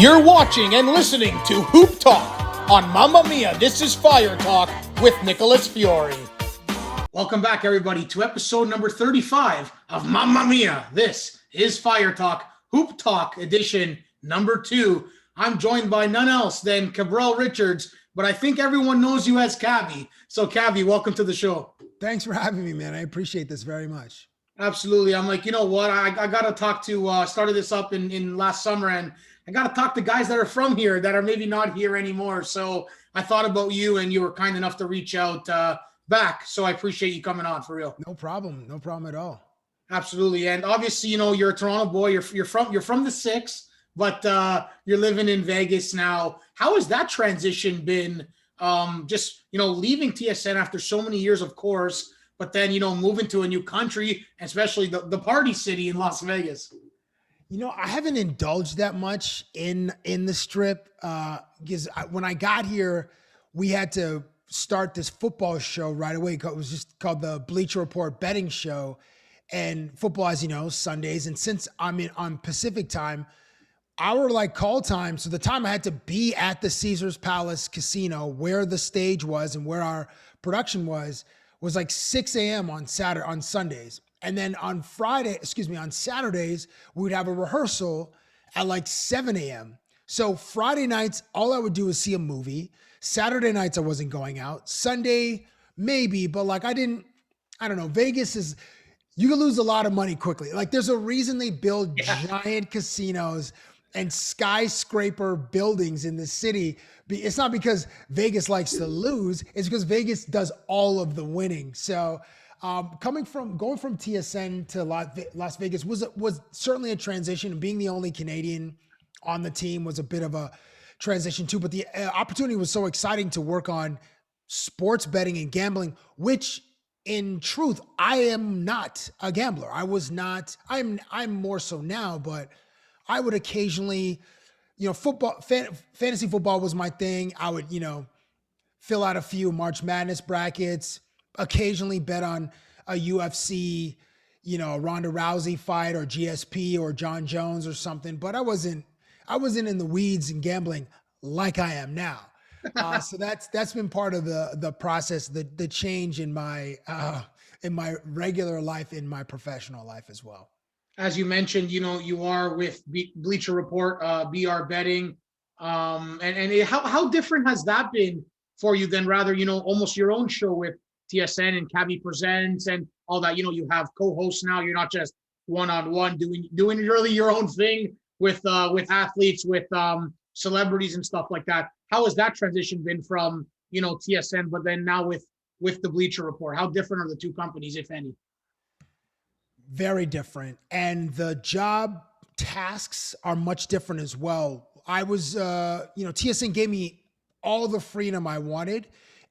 You're watching and listening to Hoop Talk on Mamma Mia. This is Fire Talk with Nicholas Fiore. Welcome back, everybody, to episode number 35 of Mamma Mia. This is Fire Talk, Hoop Talk edition number 2. I'm joined by none else than Cabral Richards, but I think everyone knows you as Cabbie. So, Cabbie, welcome to the show. Thanks for having me, man. I appreciate this very much. Absolutely. I'm like, you know what? I got to talk to, started this up in last summer, and I got to talk to guys that are from here that are maybe not here anymore. So I thought about you, and you were kind enough to reach out back. So I appreciate you coming on, for real. No problem. No problem at all. Absolutely. And obviously, you know, you're a Toronto boy. You're from the Six, but you're living in Vegas now. How has that transition been? Just, you know, leaving TSN after so many years, of course, but then, you know, moving to a new country, especially the party city in Las Vegas. You know, I haven't indulged that much in the Strip because when I got here, we had to start this football show right away. It was just called the Bleacher Report betting show. And football, as you know, Sundays. And since I'm on Pacific time, our like call time, so the time I had to be at the Caesars Palace Casino where the stage was and where our production was like 6 a.m. on Sundays. And then on Saturdays, we would have a rehearsal at like 7 a.m. So Friday nights, all I would do is see a movie. Saturday nights, I wasn't going out. Sunday, maybe, but like I don't know. Vegas is, you can lose a lot of money quickly. Like there's a reason they build giant casinos and skyscraper buildings in the city. It's not because Vegas likes to lose. It's because Vegas does all of the winning. So going from TSN to Las Vegas was certainly a transition. And being the only Canadian on the team was a bit of a transition too. But the opportunity was so exciting to work on sports betting and gambling, which in truth, I am not a gambler. I was not. I'm more so now, but I would occasionally, you know, fantasy football was my thing. I would, you know, fill out a few March Madness brackets, occasionally bet on a UFC, you know, a Ronda Rousey fight or GSP or John Jones or something, but I wasn't in the weeds in gambling like I am now. So that's been part of the process, the change in my regular life, in my professional life as well. As you mentioned, you know, you are with Bleacher Report, BR Betting. And how different has that been for you than rather, you know, almost your own show with TSN and Cabbie Presents and all that? You know, you have co-hosts now. You're not just one-on-one doing really your own thing with athletes, with celebrities and stuff like that. How has that transition been from, you know, TSN, but then now with the Bleacher Report? How different are the two companies, if any? Very different. And the job tasks are much different as well. I was, you know, TSN gave me all the freedom I wanted.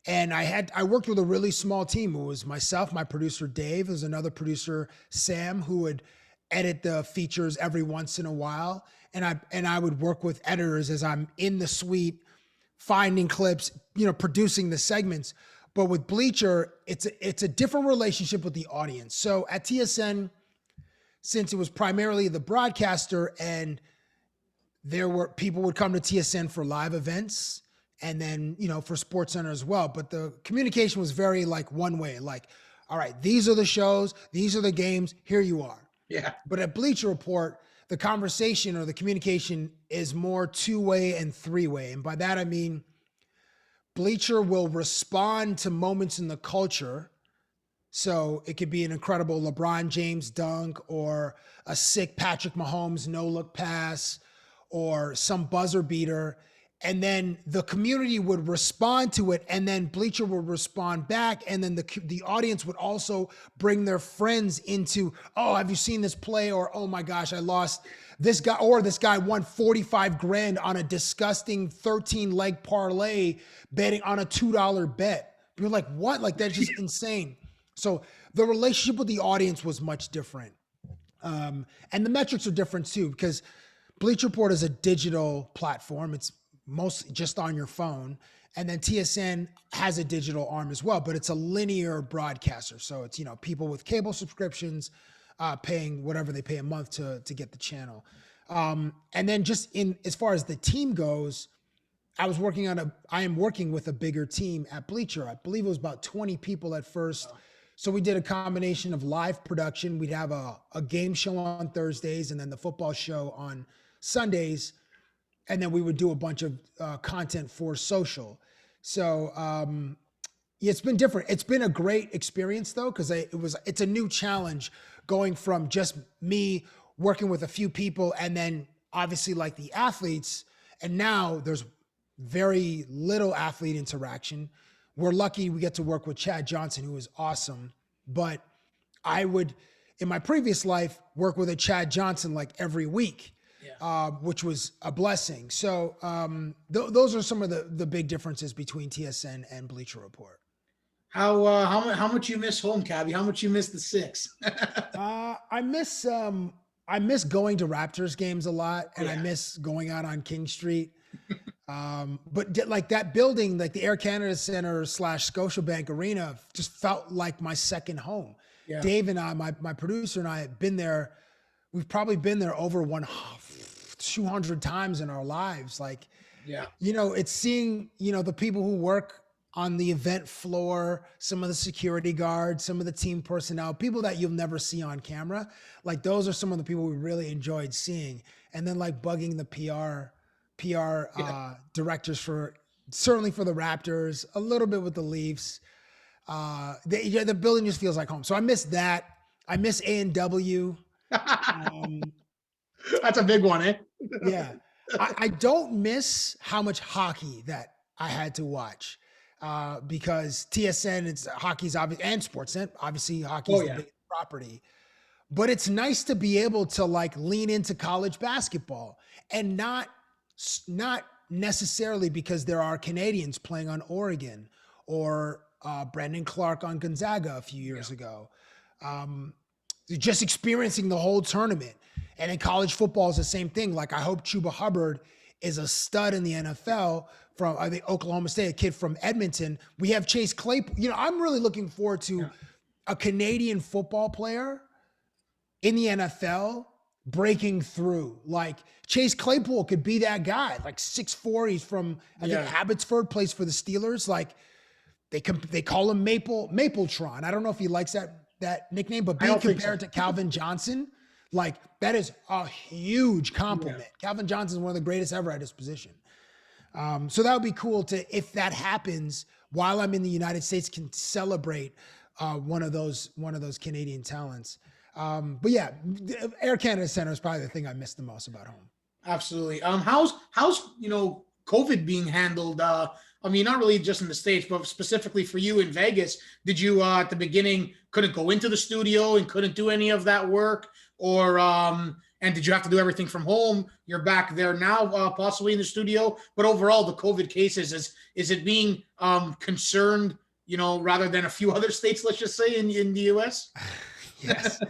And I worked with a really small team. It was myself, my producer, Dave. There's another producer, Sam, who would edit the features every once in a while. And I would work with editors as I'm in the suite, finding clips, you know, producing the segments. But with Bleacher, it's a different relationship with the audience. So at TSN, since it was primarily the broadcaster and people would come to TSN for live events and then, you know, for SportsCenter as well. But the communication was very like one way, like, all right, these are the shows, these are the games, here you are. Yeah. But at Bleacher Report, the conversation or the communication is more two-way and three-way. And by that, I mean, Bleacher will respond to moments in the culture. So it could be an incredible LeBron James dunk or a sick Patrick Mahomes no-look pass or some buzzer beater. And then the community would respond to it, and then Bleacher would respond back, and then the audience would also bring their friends into, oh, have you seen this play? Or, oh my gosh, I lost this guy, or this guy won 45 grand on a disgusting 13-leg parlay betting on a $2 bet. You're like, what? Like, that's just insane. So the relationship with the audience was much different. And the metrics are different too, because Bleacher Report is a digital platform. It's mostly just on your phone. And then TSN has a digital arm as well, but it's a linear broadcaster. So it's, you know, people with cable subscriptions paying whatever they pay a month to get the channel. And then just in as far as the team goes, I am working with a bigger team at Bleacher. I believe it was about 20 people at first. So we did a combination of live production. We'd have a game show on Thursdays and then the football show on Sundays. And then we would do a bunch of content for social. So yeah, it's been different. It's been a great experience though, because it's a new challenge going from just me working with a few people and then obviously like the athletes. And now there's very little athlete interaction. We're lucky we get to work with Chad Johnson, who is awesome. But I would, in my previous life, work with a Chad Johnson like every week, which was a blessing. So those are some of the big differences between TSN and Bleacher Report. How much you miss home, Cabbie? How much you miss the six? I miss going to Raptors games a lot, and I miss going out on King Street. But like that building, like the Air Canada Center / Scotiabank Arena, just felt like my second home. Yeah. Dave and I, my producer and I have been there. We've probably been there over 200 times in our lives. Like, it's seeing, the people who work on the event floor, some of the security guards, some of the team personnel, people that you'll never see on camera. Like those are some of the people we really enjoyed seeing. And then like bugging the PR directors certainly for the Raptors, a little bit with the Leafs. The building just feels like home. So I miss that. I miss A&W. That's a big one, eh? Yeah. I don't miss how much hockey that I had to watch because TSN, hockey's obvious, and Sportsnet, obviously hockey's the biggest property. But it's nice to be able to like lean into college basketball and not necessarily because there are Canadians playing on Oregon or Brandon Clark on Gonzaga a few years ago. Just experiencing the whole tournament. And in college football is the same thing. Like I hope Chuba Hubbard is a stud in the NFL from I think Oklahoma State, a kid from Edmonton. We have Chase Claypool. I'm really looking forward to a Canadian football player in the NFL breaking through. Like Chase Claypool could be that guy, like 6'4". He's from I think Abbotsford, plays for the Steelers. Like they call him Mapletron. I don't know if he likes that nickname, but being compared to Calvin Johnson, like that is a huge compliment. Calvin Johnson is one of the greatest ever at his position. So that would be cool to, if that happens while I'm in the United States, can celebrate one of those Canadian talents. But yeah, Air Canada Center is probably the thing I miss the most about home. Absolutely. How's COVID being handled? Not really just in the States, but specifically for you in Vegas. Did you at the beginning couldn't go into the studio and couldn't do any of that work, or and did you have to do everything from home? You're back there now, possibly in the studio. But overall, the COVID cases is it being concerned? Rather than a few other states, let's just say in the U.S. Yes.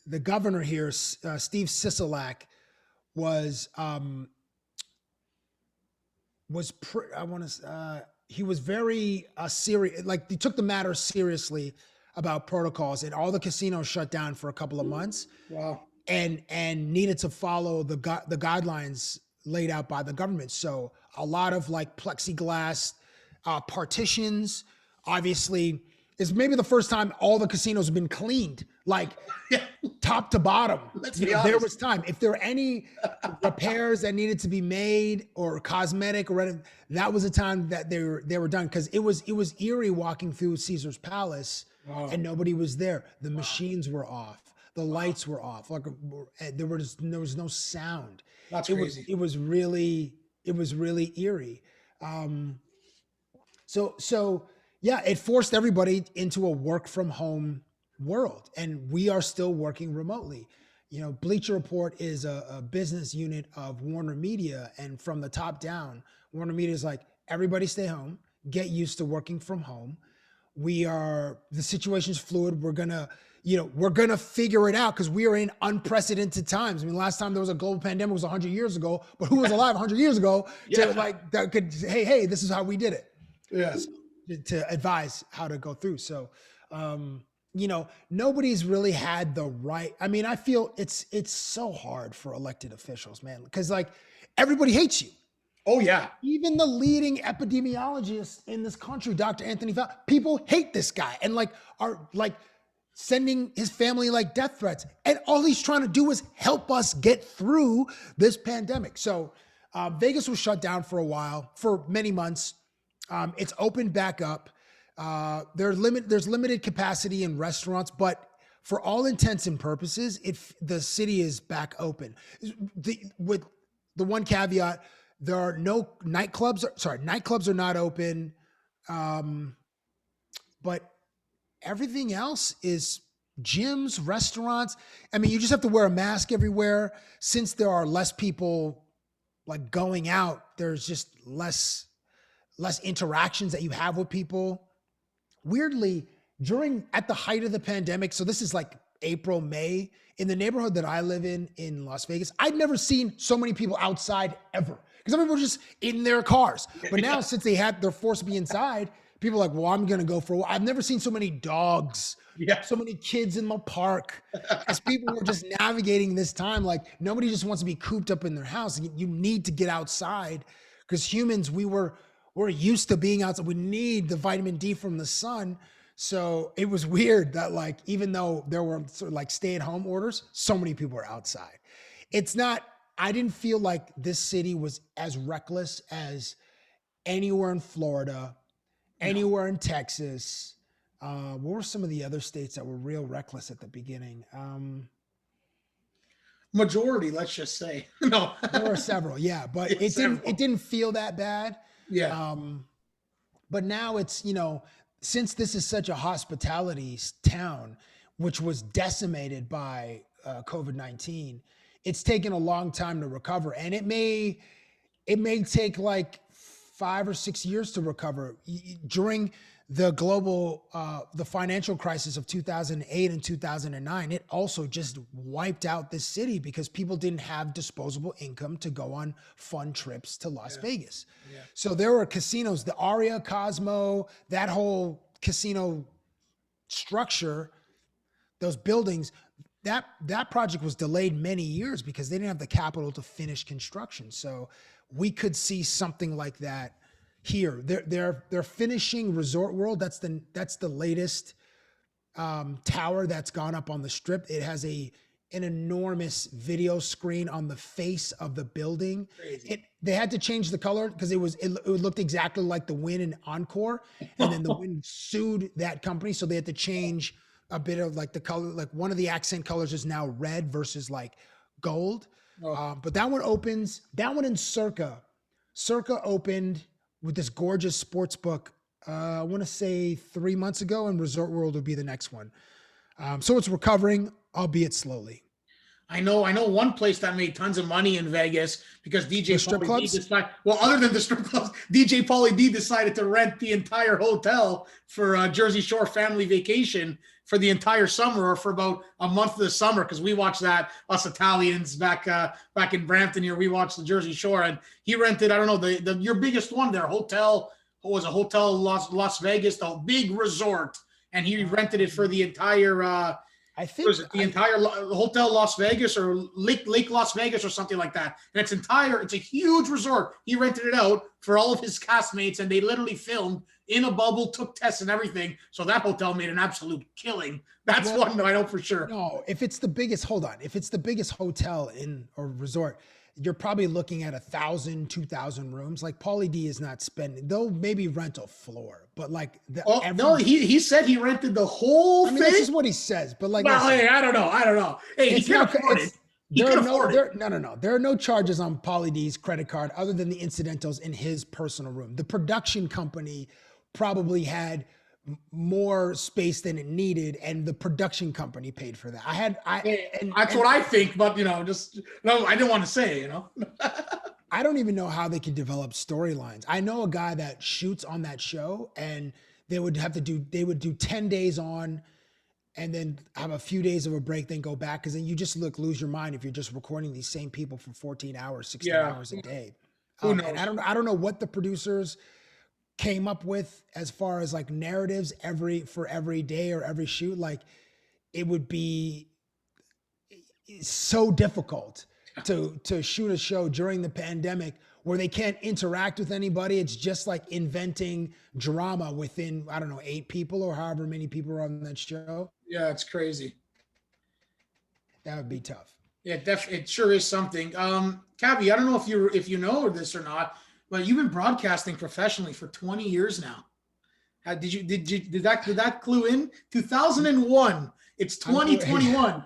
The governor here, Steve Sisolak, he was very serious. Like he took the matter seriously about protocols, and all the casinos shut down for a couple of months. Wow. And needed to follow the guidelines laid out by the government. So a lot of like plexiglass partitions, obviously. Is maybe the first time all the casinos have been cleaned, like top to bottom. There was time. If there were any repairs that needed to be made or cosmetic or anything, that was the time that they were done. Because it was eerie walking through Caesar's Palace and nobody was there. The machines were off. The lights were off. Like there was no sound. That's crazy. It was really eerie. So. Yeah, it forced everybody into a work from home world, and we are still working remotely. Bleacher Report is a business unit of Warner Media, and from the top down, Warner Media is like, everybody stay home, get used to working from home. The situation's fluid. We're gonna figure it out because we are in unprecedented times. Last time there was a global pandemic was 100 years ago, but who was alive 100 years ago that could say, hey, this is how we did it. Yes. To advise how to go through. So, nobody's really had the right. I mean, I feel it's so hard for elected officials, man, because like everybody hates you. Oh yeah. Even the leading epidemiologist in this country, Dr. Anthony Fauci, people hate this guy and like are like sending his family like death threats. And all he's trying to do is help us get through this pandemic. So Vegas was shut down for a while, for many months. It's opened back up. There's limited capacity in restaurants, but for all intents and purposes, the city is back open. With the one caveat, there are no nightclubs. Nightclubs are not open, but everything else is gyms, restaurants. I mean, you just have to wear a mask everywhere. Since there are less people like going out, there's just less interactions that you have with people. Weirdly, at the height of the pandemic, so this is like April, May, in the neighborhood that I live in Las Vegas, I'd never seen so many people outside ever, because everyone was just in their cars. But now, since they're forced to be inside, people are like, well, I'm going to go for a walk. I've never seen so many dogs, so many kids in the park, as people were just navigating this time. Like, nobody just wants to be cooped up in their house. You need to get outside, because humans, we're used to being outside. We need the vitamin D from the sun. So it was weird that, like, even though there were sort of like stay-at-home orders, so many people were outside. I didn't feel like this city was as reckless as anywhere in Florida, anywhere in Texas. What were some of the other states that were real reckless at the beginning? Majority, let's just say. No. There were several, yeah, but it didn't feel that bad. Yeah. But now it's, since this is such a hospitality town, which was decimated by COVID-19, it's taken a long time to recover, and it may take like 5 or 6 years to recover. During the global, the financial crisis of 2008 and 2009, it also just wiped out this city because people didn't have disposable income to go on fun trips to Las Vegas. Yeah. So there were casinos, the Aria, Cosmo, that whole casino structure, those buildings, that project was delayed many years because they didn't have the capital to finish construction. So we could see something like that here. They're finishing Resort World. That's the latest tower that's gone up on the Strip. It has an enormous video screen on the face of the building. They had to change the color because it looked exactly like the Wynn and Encore, and then the Wynn sued that company, so they had to change a bit of like the color. Like one of the accent colors is now red versus like gold. But that one opens. That one in Circa opened with this gorgeous sports book. I want to say 3 months ago, and Resort World will be the next one. So it's recovering, albeit slowly. I know one place that made tons of money in Vegas because DJ strip Pauly clubs? D decided, well, other than the strip clubs, DJ Pauly D decided to rent the entire hotel for a Jersey Shore family vacation for the entire summer, or for about a month of the summer, because we watched that, us Italians back in Brampton here, we watched the Jersey Shore, and he rented, I don't know, your biggest one there, Hotel Las Vegas, the big resort, and he rented it for the entire I think the entire Hotel Las Vegas or Lake Las Vegas or something like that. And it's a huge resort. He rented it out for all of his castmates, and they literally filmed in a bubble, took tests and everything. So that hotel made an absolute killing. That's one that I know for sure. No, if it's the biggest hotel or resort, you're probably looking at 1,000, 2,000 rooms. Like Pauly D is not spending. They'll maybe rent a floor, but like no, he said he rented the whole thing. This is what he says, but like, well, hey, I don't know. Hey, he can afford it. There are no charges on Pauly D's credit card other than the incidentals in his personal room. The production company probably had more space than it needed, and the production company paid for that. That's what I think, but I didn't want to say, I don't even know how they could develop storylines. I know a guy that shoots on that show, and they would do 10 days on and then have a few days of a break, then go back. Cause then you just lose your mind if you're just recording these same people for 14 hours, 16 hours a day. And I don't know what the producers came up with as far as like narratives for every day or every shoot, like it would be so difficult to shoot a show during the pandemic where they can't interact with anybody. It's just like inventing drama within, I don't know, 8 people or however many people are on that show. Yeah, it's crazy. That would be tough. Yeah, it sure is something. Cabbie, I don't know if you know this or not, but you've been broadcasting professionally for 20 years now. Did that clue in? 2001. It's 2021.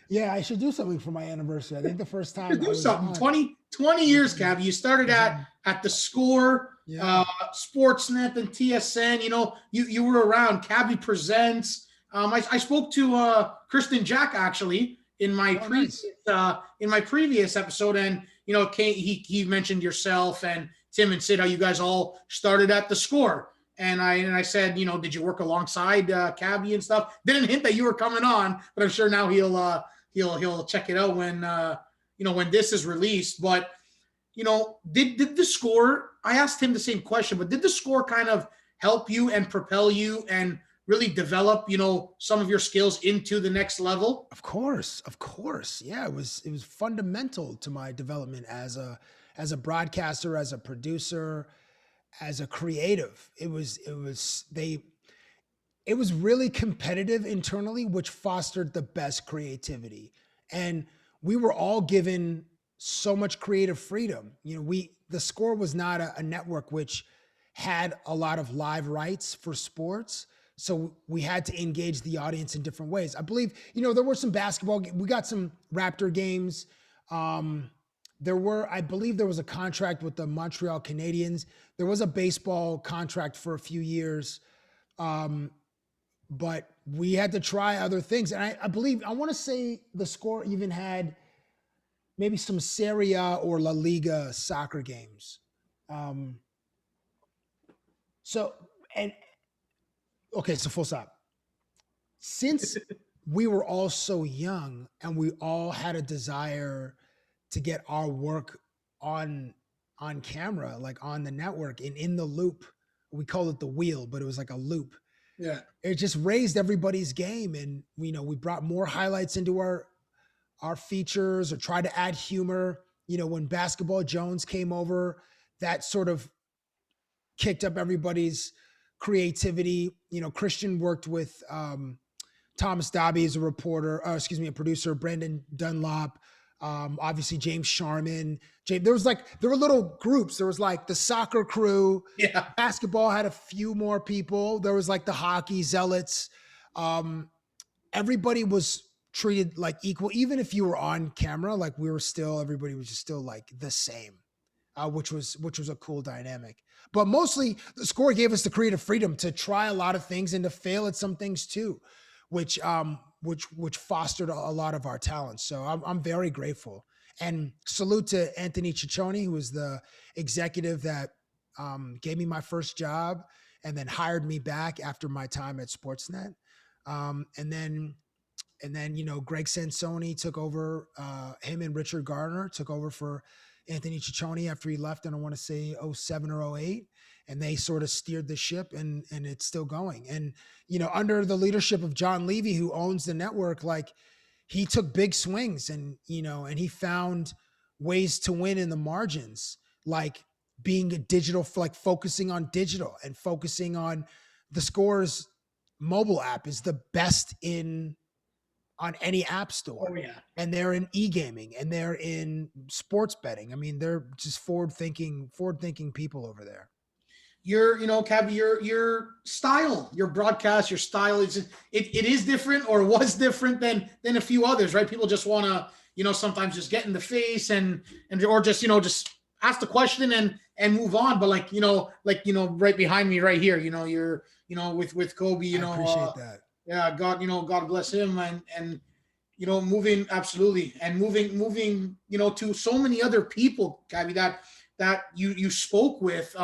Yeah, I should do something for my anniversary. I think the first time do something. 20 years, Cabbie. You started at the Score, Sportsnet, and TSN. You know, you were around. Cabbie Presents. I spoke to Kristen Jack actually in my previous episode, and you know, he mentioned yourself and Tim and Sid, how you guys all started at the Score. And I said, you know, did you work alongside Cabbie and stuff? Didn't hint that you were coming on, but I'm sure now he'll check it out when when this is released. But you know, did the Score? I asked him the same question, but did the Score kind of help you and propel you and really develop, you know, some of your skills into the next level? Of course. Yeah, it was fundamental to my development as a broadcaster, as a producer, as a creative. It was really competitive internally, which fostered the best creativity. And we were all given so much creative freedom. You know, the Score was not a network which had a lot of live rights for sports. So we had to engage the audience in different ways. I believe, you know, there were some basketball. We got some Raptor games. I believe there was a contract with the Montreal Canadiens. There was a baseball contract for a few years. But we had to try other things. And I want to say the Score even had maybe some Serie A or La Liga soccer games. So full stop. Since we were all so young and we all had a desire to get our work on camera, like on the network and in the loop, we called it the wheel, but it was like a loop. Yeah. It just raised everybody's game. And, you know, we brought more highlights into our features or tried to add humor. You know, when Basketball Jones came over, that sort of kicked up everybody's creativity. You know, Christian worked with Thomas Dobby as a producer, Brandon Dunlop, obviously James Sharman. There were little groups. There was like the soccer crew. Yeah. Basketball had a few more people. There was like the hockey zealots. Everybody was treated like equal, even if you were on camera. Like everybody was just still like the same, which was a cool dynamic. But mostly the Score gave us the creative freedom to try a lot of things and to fail at some things too, which fostered a lot of our talents. So I'm very grateful. And salute to Anthony Ciccione, who was the executive that gave me my first job and then hired me back after my time at Sportsnet. And then, you know, Greg Sansoni took over, him and Richard Gardner took over for Anthony Ciccione after he left, and I want to say 07 or 08, and they sort of steered the ship, and it's still going. And, you know, under the leadership of John Levy, who owns the network, like he took big swings and, you know, and he found ways to win in the margins, like being a digital, like focusing on digital and focusing on the Score's mobile app is the best on any app store. Oh, yeah. And they're in e-gaming and they're in sports betting. I mean, they're just forward-thinking people over there. Cabbie, your style, your broadcast, your style it is different or was different than a few others, right? People just want to, you know, sometimes just get in the face and or just, you know, just ask the question and move on. But right behind me right here, you know, you're, you know, with Kobe, you know, I appreciate that. Yeah, God bless him, and you know, moving absolutely, and moving, you know, to so many other people, Cabbie, that you spoke with.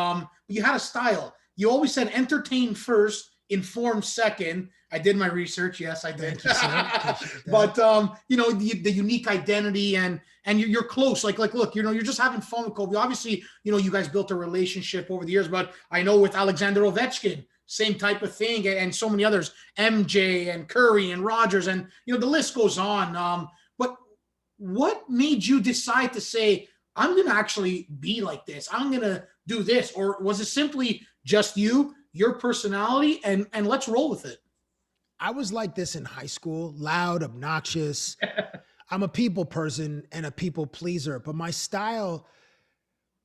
You had a style. You always said entertain first, informed second. I did my research. Yes, I did. Thank you, sir. Appreciate that. But you know, the unique identity, and you're close. Like look, you know, you're just having fun with Kobe. Obviously, you know, you guys built a relationship over the years. But I know with Alexander Ovechkin, same type of thing, and so many others, MJ and Curry and Rogers, and you know, the list goes on. But what made you decide to say, I'm going to actually be like this? I'm going to do this? Or was it simply just you, your personality, and let's roll with it? I was like this in high school, loud, obnoxious. I'm a people person and a people pleaser, but my style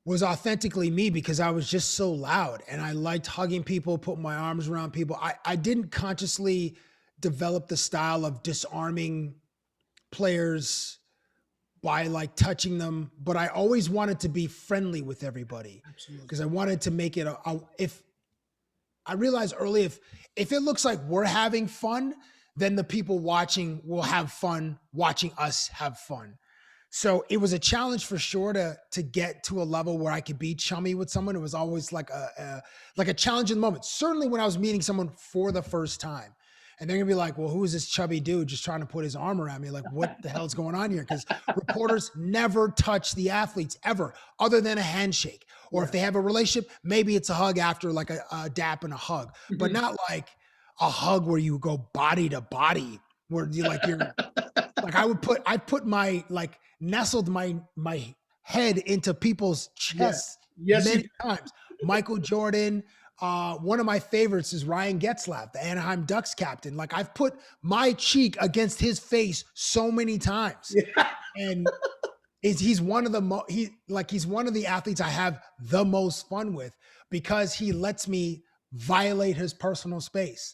was authentically me because I was just so loud and I liked hugging people, putting my arms around people. I didn't consciously develop the style of disarming players by like touching them, but I always wanted to be friendly with everybody because I wanted to make it if I realized early, if it looks like we're having fun, then the people watching will have fun watching us have fun. So it was a challenge for sure to get to a level where I could be chummy with someone. It was always like a challenging moment. Certainly when I was meeting someone for the first time, and they're gonna be like, "Well, who is this chubby dude just trying to put his arm around me? Like, what the hell's going on here?" Because reporters never touch the athletes ever, other than a handshake. Or if they have a relationship, maybe it's a hug after, like a dap and a hug, but not like a hug where you go body to body, where you're like I put my like nestled my head into people's chests many times. Michael Jordan. One of my favorites is Ryan Getzlaf, the Anaheim Ducks captain. Like I've put my cheek against his face so many times, and he's one of the he's one of the athletes I have the most fun with because he lets me violate his personal space,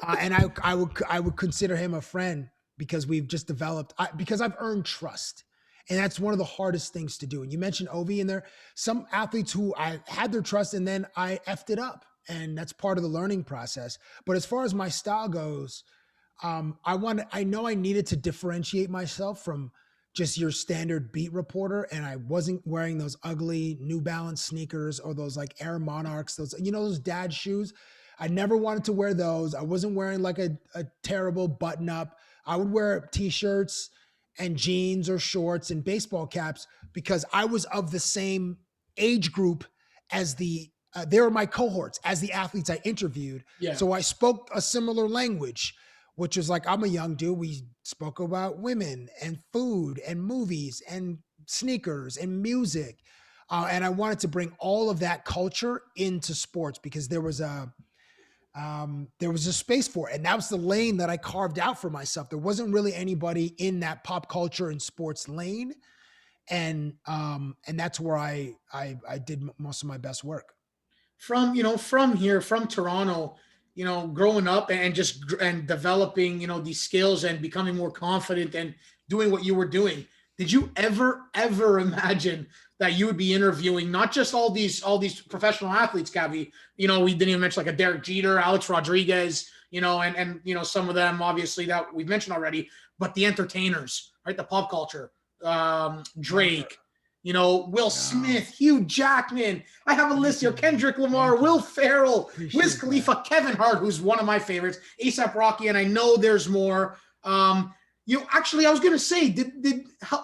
and I would consider him a friend because we've just developed because I've earned trust. And that's one of the hardest things to do. And you mentioned Ovi in there. Some athletes who I had their trust and then I effed it up. And that's part of the learning process. But as far as my style goes, I know I needed to differentiate myself from just your standard beat reporter. And I wasn't wearing those ugly New Balance sneakers or those like Air Monarchs, those dad shoes. I never wanted to wear those. I wasn't wearing like a terrible button up. I would wear t-shirts and jeans or shorts and baseball caps because I was of the same age group as they were my cohorts as the athletes I interviewed. Yeah. So I spoke a similar language, which was like, I'm a young dude. We spoke about women and food and movies and sneakers and music. And I wanted to bring all of that culture into sports because there was a space for it. And that was the lane that I carved out for myself. There wasn't really anybody in that pop culture and sports lane. And that's where I did most of my best work. From here, from Toronto, growing up and developing, these skills and becoming more confident and doing what you were doing. Did you ever imagine that you would be interviewing not just all these professional athletes, Cabbie? We didn't even mention like a Derek Jeter, Alex Rodriguez, and some of them obviously that we've mentioned already, but the entertainers, right? The pop culture, Drake, Will Smith, Hugh Jackman. I have a list here: Kendrick Lamar, Will Ferrell, Wiz Khalifa, Kevin Hart, who's one of my favorites, A$AP Rocky, and I know there's more. Actually, I was going to say, did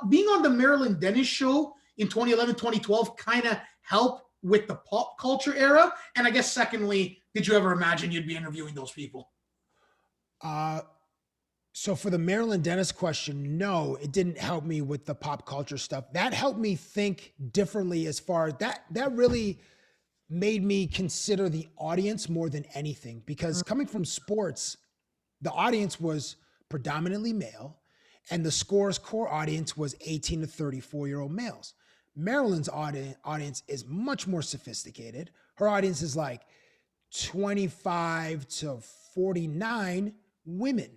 being on the Marilyn Dennis show in 2011, 2012 kind of help with the pop culture era? And I guess secondly, did you ever imagine you'd be interviewing those people? So for the Marilyn Dennis question, no, it didn't help me with the pop culture stuff. That helped me think differently as far as that really made me consider the audience more than anything, because coming from sports, the audience was predominantly male, and the Score's core audience was 18 to 34-year-old males. Marilyn's audience is much more sophisticated. Her audience is like 25 to 49 women.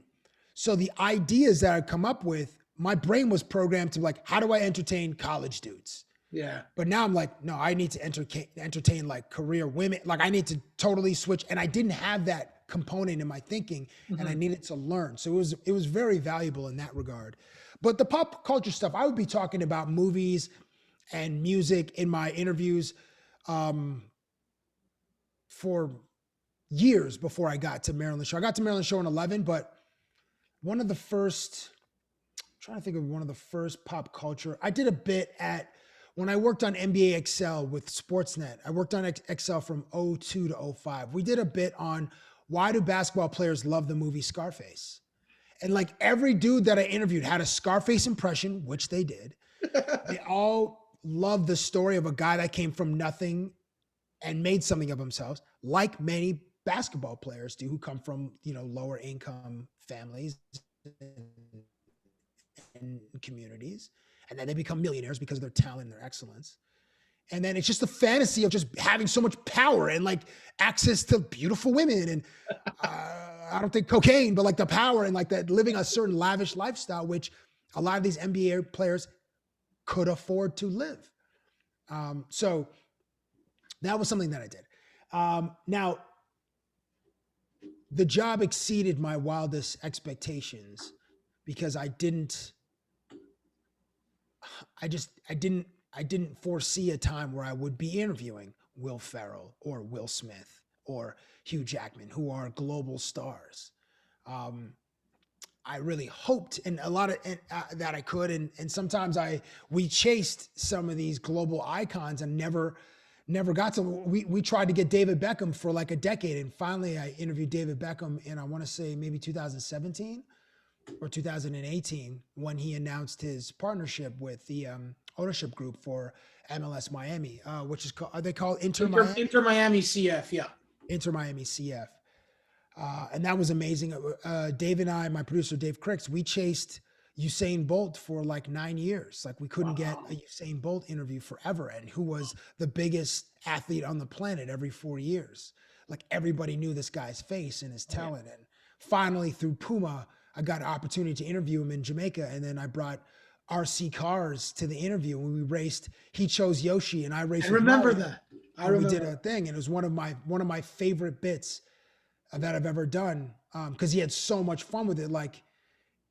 So the ideas that I come up with, my brain was programmed to like, how do I entertain college dudes? Yeah. But now I'm like, no, I need to entertain like career women. Like I need to totally switch. And I didn't have that component in my thinking, and I needed to learn. So it was very valuable in that regard. But the pop culture stuff, I would be talking about movies and music in my interviews for years before I got to Maryland Show. I got to Maryland Show in 11, but one of the first, I'm trying to think of one of the first pop culture. I did a bit when I worked on NBA Excel with Sportsnet. I worked on Excel from 02 to 05. We did a bit on why do basketball players love the movie Scarface? And like every dude that I interviewed had a Scarface impression, which they did. They all loved the story of a guy that came from nothing and made something of themselves, like many basketball players do who come from, lower income families and communities. And then they become millionaires because of their talent and their excellence. And then it's just the fantasy of just having so much power and like access to beautiful women and I don't think cocaine, but like the power and like that living a certain lavish lifestyle, which a lot of these NBA players could afford to live. So that was something that I did. Now, the job exceeded my wildest expectations because I didn't foresee a time where I would be interviewing Will Ferrell or Will Smith or Hugh Jackman, who are global stars. I really hoped and a lot of that I could, and sometimes we chased some of these global icons and never got to. We tried to get David Beckham for like a decade, and finally I interviewed David Beckham in, I want to say maybe 2017 or 2018 when he announced his partnership with the ownership group for MLS Miami, which is called, are they called Inter Miami? Inter Miami CF, yeah. Inter Miami CF. And that was amazing. Dave and I, my producer, Dave Cricks, we chased Usain Bolt for like 9 years. Like we couldn't get a Usain Bolt interview forever. And who was the biggest athlete on the planet every 4 years. Like everybody knew this guy's face and his talent. And finally through Puma, I got an opportunity to interview him in Jamaica. And then I brought RC Cars to the interview when we raced. He chose Yoshi and I raced. I remember that. We did a thing, and it was one of my favorite bits that I've ever done because he had so much fun with it. Like,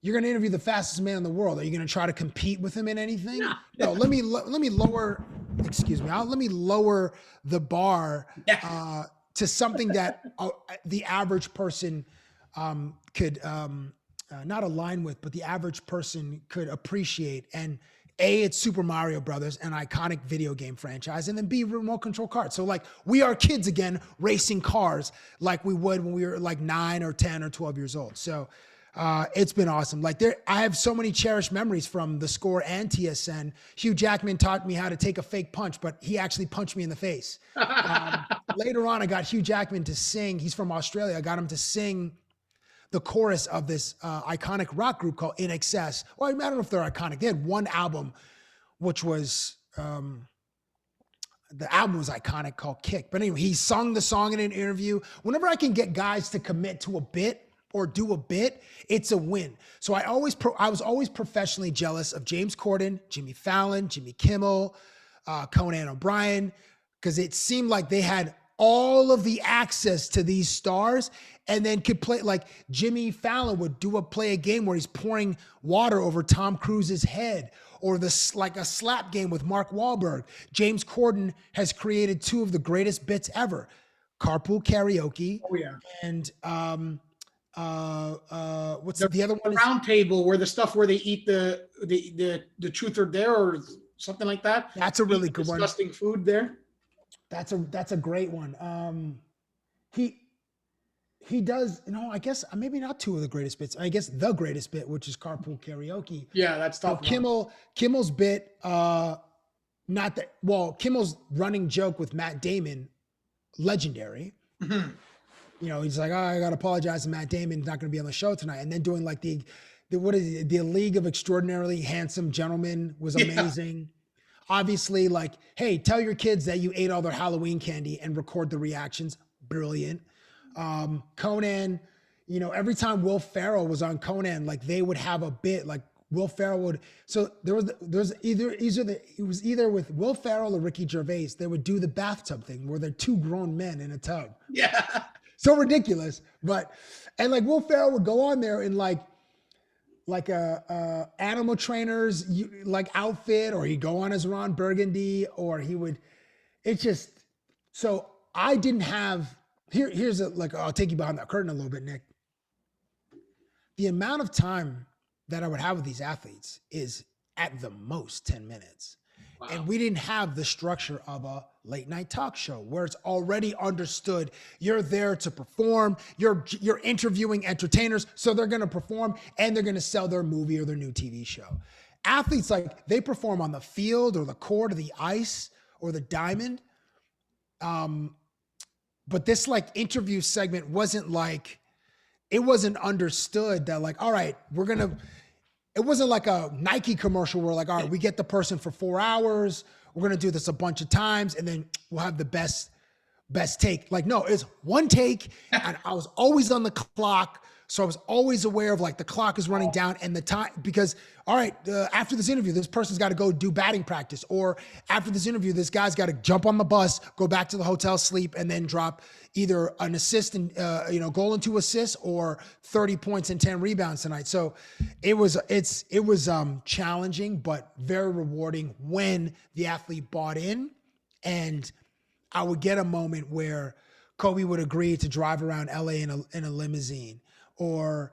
you're going to interview the fastest man in the world. Are you going to try to compete with him in anything? No. Let me lower. Excuse me. Let me lower the bar to something that the average person could not align with, but the average person could appreciate. And A, it's Super Mario Brothers, an iconic video game franchise, and then B, remote control cars. So like we are kids again racing cars like we would when we were like 9 or 10 or 12 years old. So it's been awesome. Like I have so many cherished memories from The Score and TSN. Hugh Jackman taught me how to take a fake punch, but he actually punched me in the face. Later on, I got Hugh Jackman to sing. He's from Australia. I got him to sing the chorus of this iconic rock group called In Excess. Well, I don't know if they're iconic. They had one album, which was, the album was iconic, called Kick. But anyway, he sung the song in an interview. Whenever I can get guys to commit to a bit or do a bit, it's a win. So I was always professionally jealous of James Corden, Jimmy Fallon, Jimmy Kimmel, Conan O'Brien, because it seemed like they had all of the access to these stars and then could play. Like Jimmy Fallon would play a game where he's pouring water over Tom Cruise's head, or like a slap game with Mark Wahlberg. James Corden has created two of the greatest bits ever: Carpool Karaoke. Oh yeah. And what's the other one? The round table, where they eat the truth or dare or something like that. That's a really good one. Disgusting food there. That's a great one. He does, I guess maybe not two of the greatest bits. I guess the greatest bit, which is Carpool Karaoke. Yeah, that's tough. Kimmel's bit, Kimmel's running joke with Matt Damon, legendary. Mm-hmm. He's like, I got to apologize to Matt Damon. He's not going to be on the show tonight. And then doing like the League of Extraordinarily Handsome Gentlemen was amazing. Yeah. Obviously, like, hey, tell your kids that you ate all their Halloween candy and record the reactions. Brilliant. Conan, every time Will Ferrell was on Conan, like they would have a bit, like Will Ferrell would. So it was either with Will Ferrell or Ricky Gervais. They would do the bathtub thing where they're two grown men in a tub. Yeah. So ridiculous. And like Will Ferrell would go on there in like a animal trainer's like outfit, or he'd go on as Ron Burgundy, or he would, so I didn't have here's I'll take you behind that curtain a little bit, Nick. The amount of time that I would have with these athletes is at the most 10 minutes. Wow. And we didn't have the structure of a late night talk show where it's already understood you're there to perform, you're interviewing entertainers, so they're going to perform and they're going to sell their movie or their new TV show. Athletes, like, they perform on the field or the court or the ice or the diamond. But this like interview segment wasn't understood that like, all right, it wasn't like a Nike commercial where like, all right, we get the person for 4 hours. We're going to do this a bunch of times and then we'll have the best take. Like, no, it's one take. And I was always on the clock. So I was always aware of like the clock is running down and the time, because all right, after this interview, this person's got to go do batting practice, or after this interview, this guy's got to jump on the bus, go back to the hotel, sleep, and then drop either an assist and goal and 2 assists or 30 points and 10 rebounds tonight. So it was challenging, but very rewarding when the athlete bought in. And I would get a moment where Kobe would agree to drive around LA in a limousine, or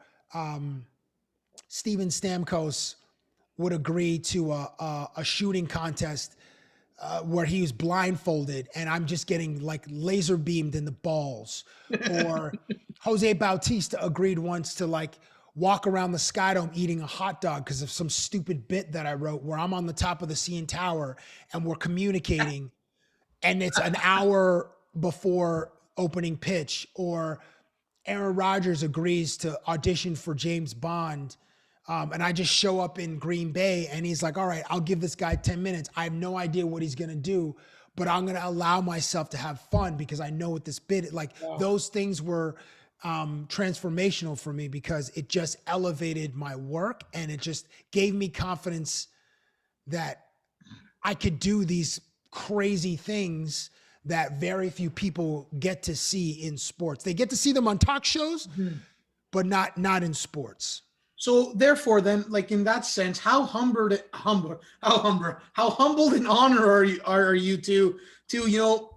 Steven Stamkos would agree to a shooting contest where he was blindfolded and I'm just getting like laser beamed in the balls. Or Jose Bautista agreed once to like walk around the Skydome eating a hot dog because of some stupid bit that I wrote where I'm on the top of the CN Tower and we're communicating and it's an hour before opening pitch. Or Aaron Rodgers agrees to audition for James Bond. And I just show up in Green Bay and he's like, all right, I'll give this guy 10 minutes. I have no idea what he's going to do, but I'm going to allow myself to have fun because I know what this bit, like those things were transformational for me because it just elevated my work and it just gave me confidence that I could do these crazy things that very few people get to see in sports. They get to see them on talk shows, but not in sports. So therefore, then, like in that sense, how humbled and honored are you to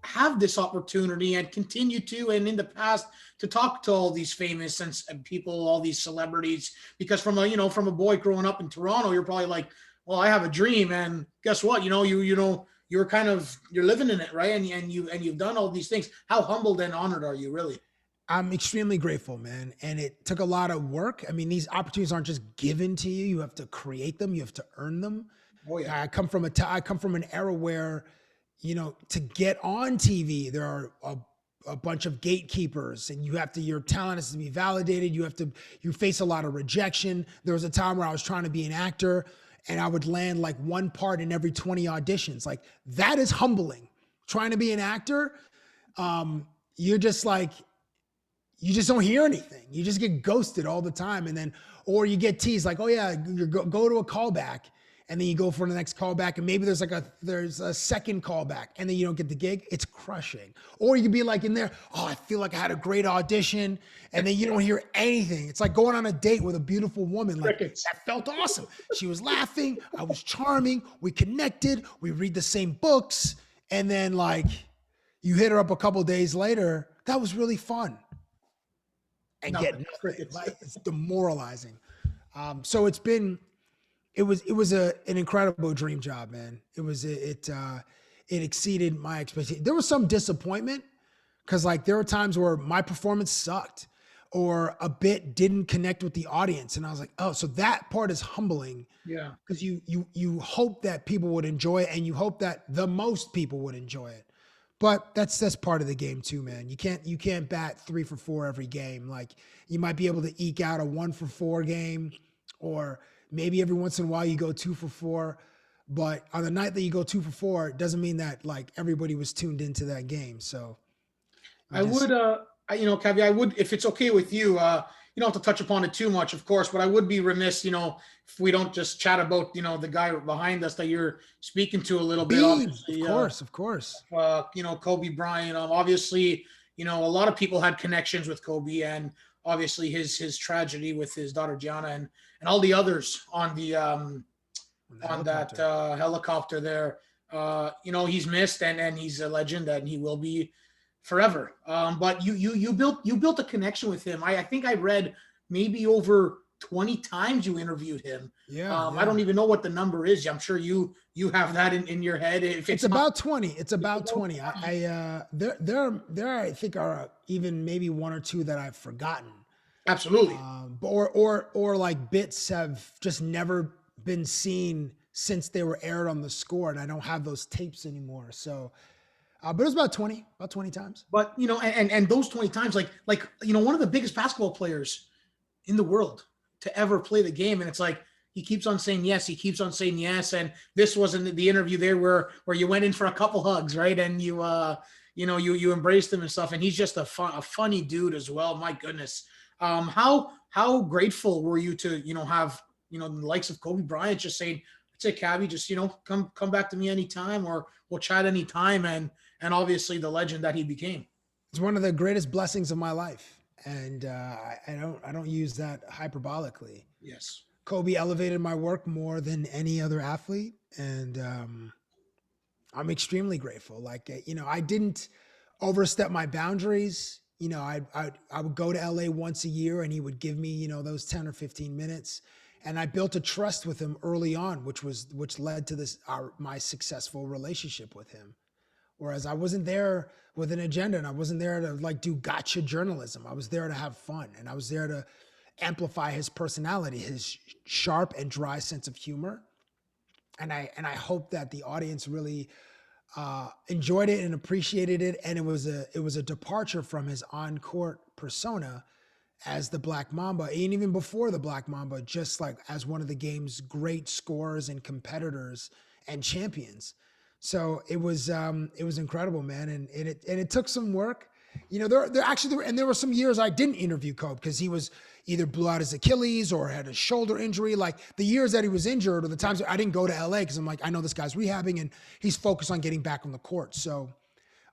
have this opportunity and continue to, and in the past, to talk to all these famous and people, all these celebrities? Because from a boy growing up in Toronto, you're probably like, well, I have a dream, and guess what? You're living in it, right? And you've done all these things. How humbled and honored are you, really? I'm extremely grateful, man. And it took a lot of work. I mean, these opportunities aren't just given to you. You have to create them. You have to earn them. Oh yeah. I come from an era where, to get on TV, there are a bunch of gatekeepers and your talent has to be validated. You face a lot of rejection. There was a time where I was trying to be an actor and I would land like one part in every 20 auditions. Like, that is humbling. Trying to be an actor, you're just like, you just don't hear anything. You just get ghosted all the time. And then, or you get teased like, oh yeah, you go to a callback, and then you go for the next callback, and maybe there's a second callback, and then you don't get the gig. It's crushing. Or you could be like in there, oh, I feel like I had a great audition, and then you don't hear anything. It's like going on a date with a beautiful woman. Like, that felt awesome. She was laughing. I was charming. We connected. We read the same books. And then like you hit her up a couple of days later. That was really fun. And get nothing. Like, it's demoralizing. So it was an incredible dream job, man. It exceeded my expectations. There was some disappointment because like there were times where my performance sucked or a bit didn't connect with the audience, and I was like, oh, so that part is humbling. Yeah, because you hope that people would enjoy it, and you hope that the most people would enjoy it. But that's part of the game too, man. You can't bat 3 for 4 every game. Like, you might be able to eke out a 1 for 4 game, or maybe every once in a while you go 2 for 4. But on the night that you go 2 for 4, it doesn't mean that like everybody was tuned into that game. So Cabbie, I would, if it's okay with you, you don't have to touch upon it too much, of course, but I would be remiss, if we don't just chat about, the guy behind us that you're speaking to a little bit. Of course. Kobe Bryant. Obviously, a lot of people had connections with Kobe, and obviously his tragedy with his daughter Gianna and all the others on the that helicopter there. He's missed, and he's a legend, and he will be forever. But you built a connection with him. I think I read maybe over 20 times you interviewed him. Yeah, I don't even know what the number is. I'm sure you have that in your head. If it's it's not, about 20. It's about 20. There I think are even maybe one or two that I've forgotten. absolutely. Or like bits have just never been seen since they were aired on the Score, and I don't have those tapes anymore. So, but it was about 20 times. But and those 20 times, like one of the biggest basketball players in the world to ever play the game, and it's like he keeps on saying yes, he keeps on saying yes. And this wasn't the interview there where you went in for a couple hugs, right? And you embraced him and stuff. And he's just a funny dude as well. My goodness. How grateful were you to have the likes of Kobe Bryant just saying, "I'd say Cabbie, just come back to me anytime, or we'll chat anytime," and obviously the legend that he became. It's one of the greatest blessings of my life, and I don't use that hyperbolically. Yes. Kobe elevated my work more than any other athlete, and I'm extremely grateful. Like I didn't overstep my boundaries. I would go to LA once a year, and he would give me those 10 or 15 minutes, and I built a trust with him early on, which led to my successful relationship with him. Whereas I wasn't there with an agenda, and I wasn't there to like do gotcha journalism. I was there to have fun, and I was there to amplify his personality, his sharp and dry sense of humor. And I hope that the audience really enjoyed it and appreciated it. And it was a departure from his on-court persona as the Black Mamba, and even before the Black Mamba, just like as one of the game's great scorers and competitors and champions. So it was incredible, man. And it took some work. There were some years I didn't interview Kobe because he was either blew out his Achilles or had a shoulder injury. Like the years that he was injured, or the times I didn't go to LA because I'm like, I know this guy's rehabbing and he's focused on getting back on the court. So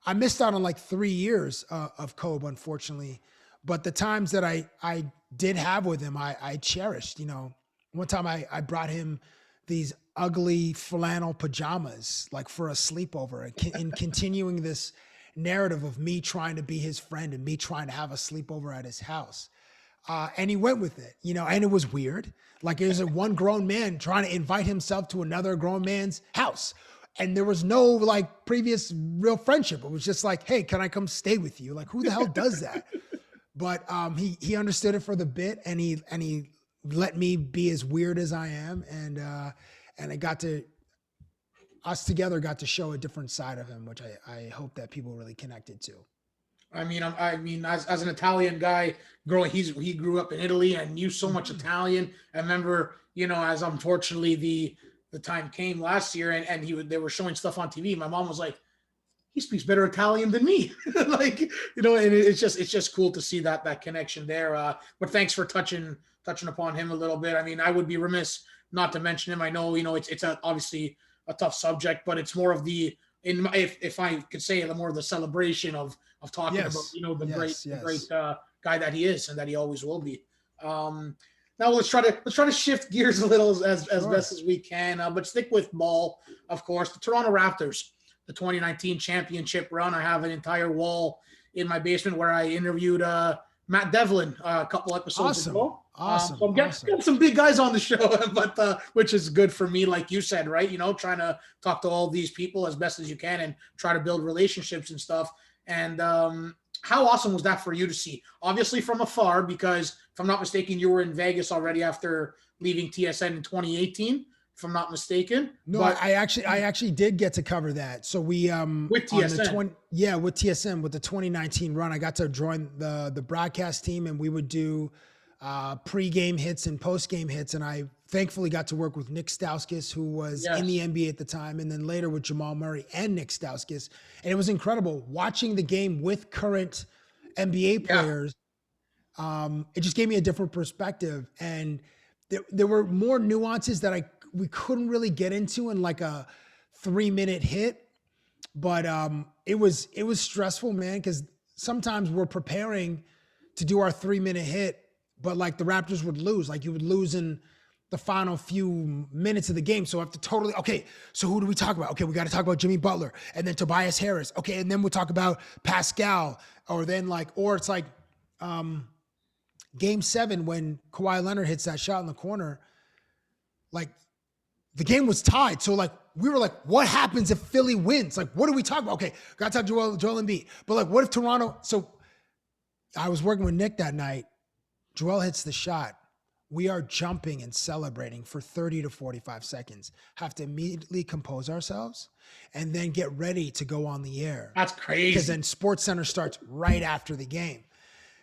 I missed out on like 3 years of Kobe, unfortunately. But the times that I did have with him, I cherished. One time I brought him these ugly flannel pajamas, like for a sleepover, and continuing this narrative of me trying to be his friend and me trying to have a sleepover at his house. And he went with it, and it was weird. Like it was one grown man trying to invite himself to another grown man's house. And there was no like previous real friendship. It was just like, hey, can I come stay with you? Like who the hell does that? But he understood it for the bit, and he let me be as weird as I am. And us together got to show a different side of him, which I hope that people really connected to. I mean, as an Italian guy growing, he grew up in Italy and knew so much Italian. I remember, as unfortunately the time came last year, and they were showing stuff on TV. My mom was like, he speaks better Italian than me. Like, and it's just cool to see that connection there. But thanks for touching upon him a little bit. I mean, I would be remiss not to mention him. I know, it's obviously a tough subject, but it's more of if I could say it, more of the celebration of talking about, the great guy that he is and that he always will be. Now let's try to shift gears a little as best as we can, but stick with ball, of course. The Toronto Raptors, the 2019 championship run. I have an entire wall in my basement where I interviewed Matt Devlin a couple episodes ago. Awesome. So I'm getting some big guys on the show, but which is good for me, like you said, right? Trying to talk to all these people as best as you can and try to build relationships and stuff. And how awesome was that for you to see? Obviously from afar, because if I'm not mistaken, you were in Vegas already after leaving TSN in 2018. If I'm not mistaken. No, but I actually did get to cover that. So we with TSN. With TSN, with the 2019 run, I got to join the broadcast team, and we would do pre-game hits and post-game hits. And I thankfully got to work with Nick Stauskas, who was in the NBA at the time, and then later with Jamal Murray and Nick Stauskas. And it was incredible watching the game with current NBA players. It just gave me a different perspective, and there were more nuances that we couldn't really get into in like a 3-minute hit, but it was stressful, man, because sometimes we're preparing to do our 3-minute hit, but like the Raptors would lose. Like you would lose in the final few minutes of the game. So I have to totally, okay, so who do we talk about? Okay, we got to talk about Jimmy Butler and then Tobias Harris. Okay, and then we'll talk about Pascal, or it's like game 7 when Kawhi Leonard hits that shot in the corner, like the game was tied. So like, we were like, what happens if Philly wins? Like, what do we talk about? Okay, got to talk Joel Embiid. But like, what if Toronto? So I was working with Nick that night. Joel hits the shot. We are jumping and celebrating for 30 to 45 seconds. Have to immediately compose ourselves and then get ready to go on the air. That's crazy. Because then SportsCenter starts right after the game.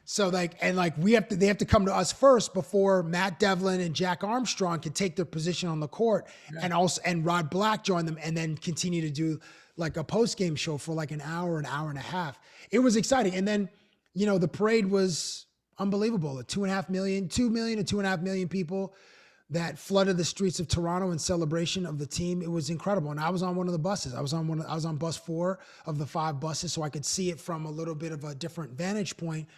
So they have to come to us first before Matt Devlin and Jack Armstrong can take their position on the court, and Rod Black join them, and then continue to do like a post-game show for like an hour and a half. It was exciting. And then, the parade was unbelievable. 2 million to 2.5 million people that flooded the streets of Toronto in celebration of the team. It was incredible. And I was on one of the buses. I was on bus 4 of the 5 buses, so I could see it from a little bit of a different vantage point,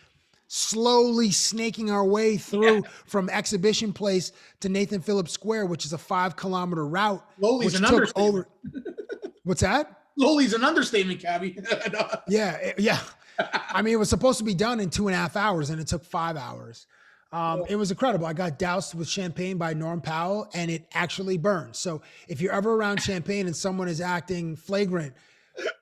slowly snaking our way through from Exhibition Place to Nathan Phillips Square, which is a 5-kilometer route. Slowly's an understatement. What's that? Slowly's an understatement, Cabbie. Yeah. I mean, it was supposed to be done in 2.5 hours, and it took 5 hours. It was incredible. I got doused with champagne by Norm Powell, and it actually burned. So if you're ever around champagne and someone is acting flagrant,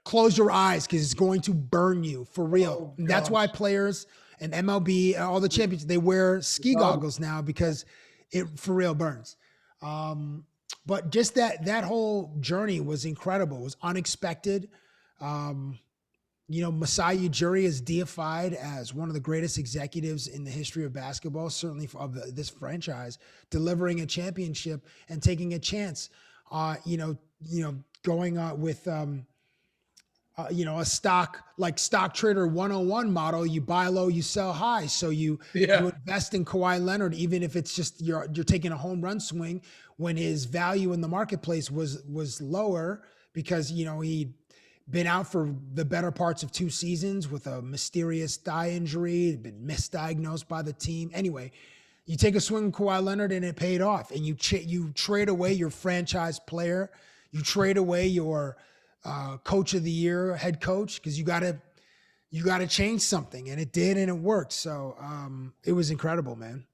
close your eyes, because it's going to burn you for real. And that's why players and MLB, all the champions, they wear ski goggles now, because it for real burns. But just that whole journey was incredible. It was unexpected. Masai Ujiri is deified as one of the greatest executives in the history of basketball, certainly of this franchise, delivering a championship and taking a chance. Going with a stock trader 101 model. You buy low, you sell high. So you invest in Kawhi Leonard, even if it's just you're taking a home run swing when his value in the marketplace was lower, because he'd been out for the better parts of 2 seasons with a mysterious thigh injury, had been misdiagnosed by the team. Anyway, you take a swing with Kawhi Leonard and it paid off. And you trade away your franchise player, you trade away your coach of the year, head coach, because you got to change something, and it did, and it worked. So it was incredible, man.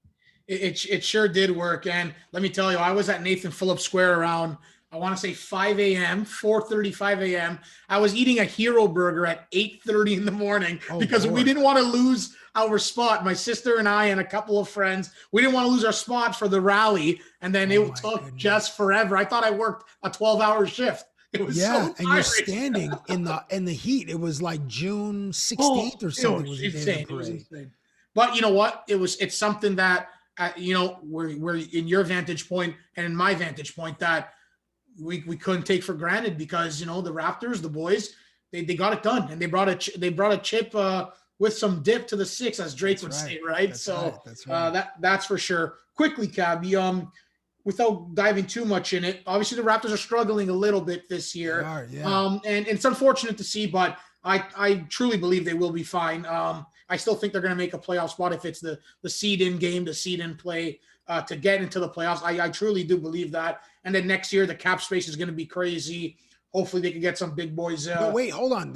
It sure did work. And let me tell you, I was at Nathan Phillips Square around, I want to say 5 a.m., 4:35 a.m. I was eating a Hero Burger at 8:30 in the morning because we didn't want to lose our spot. My sister and I and a couple of friends, we didn't want to lose our spot for the rally. And then it took just forever. I thought I worked a 12-hour shift. It was so tiring. And you're standing in the heat. It was like June 16th or something. It was insane. But you know what? It's something that we're in your vantage point and in my vantage point that we couldn't take for granted, because the Raptors, the boys, they got it done, and they brought a chip with some dip to the 6, as Drake would say, right? That's right. That's for sure. Quickly, Cabbie, without diving too much in it, obviously the Raptors are struggling a little bit this year. They are, yeah. And it's unfortunate to see, but I truly believe they will be fine. I still think they're going to make a playoff spot if it's the seed-in game, the seed-in play to get into the playoffs. I truly do believe that. And then next year, the cap space is going to be crazy. Hopefully they can get some big boys. But wait, hold on.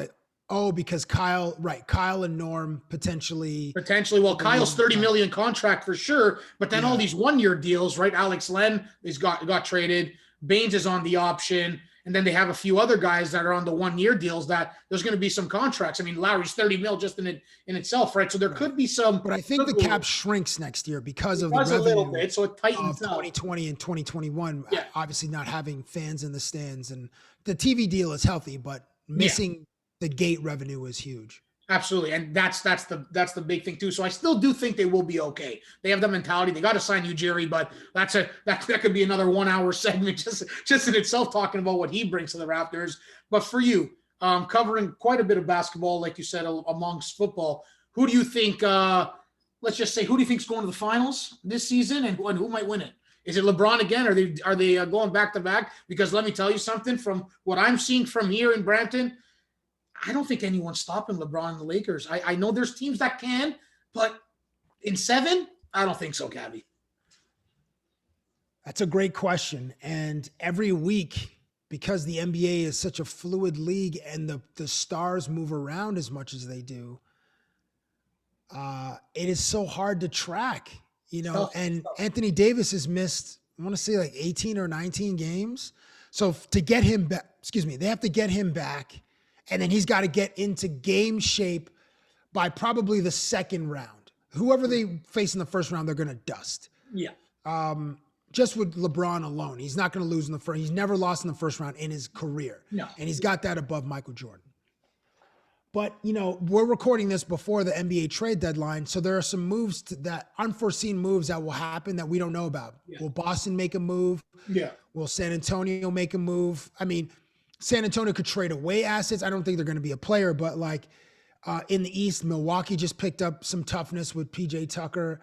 Because Kyle and Norm potentially. Well, Kyle's $30 million contract for sure, but then all these 1-year deals, right? Alex Len got traded. Baines is on the option, and then they have a few other guys that are on the 1-year deals that there's going to be some contracts. I mean, Lowry's $30 million just in itself, right? So there could be some. But I think the cap shrinks next year because of the revenue, a little bit, so it tightens of 2020 and 2021. Yeah. Obviously, not having fans in the stands, and the TV deal is healthy, but missing the gate revenue is huge. Absolutely. And that's the big thing too. So I still do think they will be okay. They have the mentality. They got to sign Ujiri, but that could be another 1-hour segment just in itself, talking about what he brings to the Raptors. But for you, covering quite a bit of basketball, like you said, amongst football, who do you think, let's just say, who do you think is going to the finals this season, and who might win it? Is it LeBron again? Are they going back to back? Because let me tell you something, from what I'm seeing from here in Brampton, I don't think anyone's stopping LeBron and the Lakers. I know there's teams that can, but in 7, I don't think so, Cabbie. That's a great question. And every week, because the NBA is such a fluid league and the stars move around as much as they do, it is so hard to track, and Anthony Davis has missed, I want to say like 18 or 19 games. So to get him back, they have to get him back. And then he's got to get into game shape by probably the second round. Whoever they face in the first round, they're going to dust. Yeah. Just with LeBron alone, he's not going to lose in the first. He's never lost in the first round in his career. No. And he's got that above Michael Jordan. But, we're recording this before the NBA trade deadline. So there are some moves that unforeseen moves that will happen that we don't know about. Yeah. Will Boston make a move? Yeah. Will San Antonio make a move? I mean, San Antonio could trade away assets. I don't think they're going to be a player, but in the East, Milwaukee just picked up some toughness with PJ Tucker.